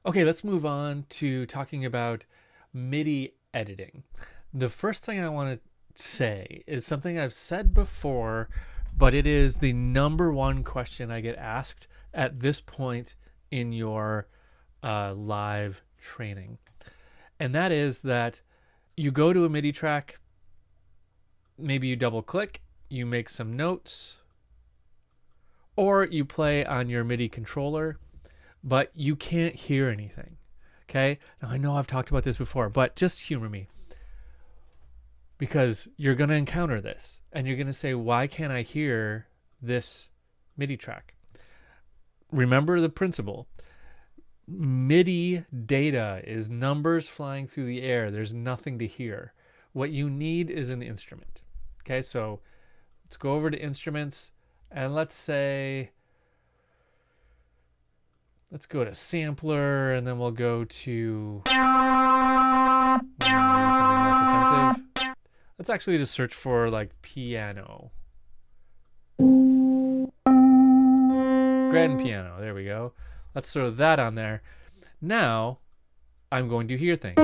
Okay, let's move on to talking about MIDI editing. The first thing I want to say is something I've said before, but it is the number one question I get asked at this point in your live training. And that is that you go to a MIDI track, maybe you double click, you make some notes, or you play on your MIDI controller, but you can't hear anything. Okay? Now, I know I've talked about this before, but just humor me because you're going to encounter this and you're going to say, why can't I hear this MIDI track? Remember the principle. MIDI data is numbers flying through the air. There's nothing to hear. What you need is an instrument. Okay, so let's go over to instruments and let's go to sampler and then we'll go to maybe something less offensive. Let's actually just search for like piano. Grand piano. There we go. Let's throw that on there. Now I'm going to hear things.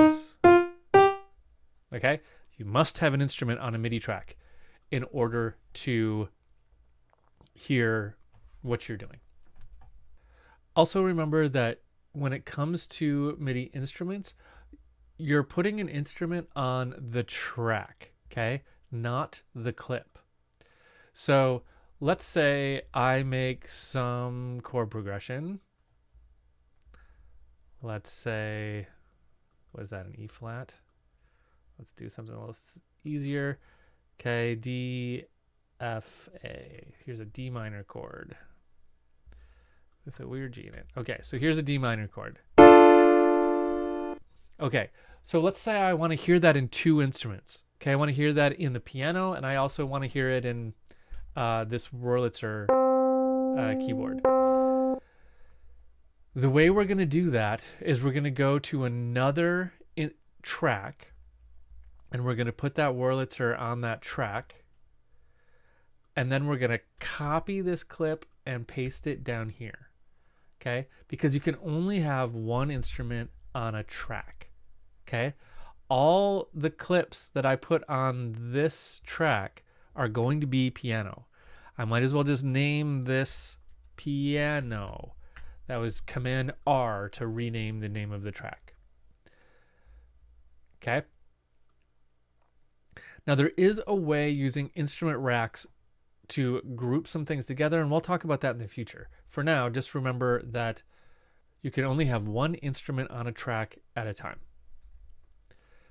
Okay? You must have an instrument on a MIDI track in order to hear what you're doing. Also remember that when it comes to MIDI instruments, you're putting an instrument on the track, okay? Not the clip. So let's say I make some chord progression. Let's say, what is that, an E flat? Let's do something a little easier. Okay, D, F, A. Here's a D minor chord with a weird G in it. Okay, so here's a D minor chord. Okay, so let's say I want to hear that in two instruments. Okay, I want to hear that in the piano, and I also want to hear it in this Wurlitzer keyboard. The way we're going to do that is we're going to go to another track, and we're going to put that Wurlitzer on that track, and then we're going to copy this clip and paste it down here. Okay, because you can only have one instrument on a track. Okay, all the clips that I put on this track are going to be piano. I might as well just name this piano. That was Command R to rename the name of the track. Okay. Now there is a way using instrument racks to group some things together, and we'll talk about that in the future. For now, just remember that you can only have one instrument on a track at a time.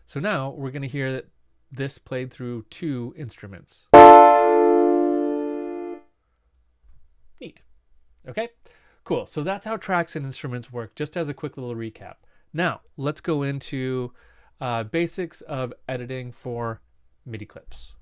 So now we're going to hear this played through two instruments. Neat. Okay, cool. So that's how tracks and instruments work, just as a quick little recap. Now, let's go into basics of editing for MIDI clips.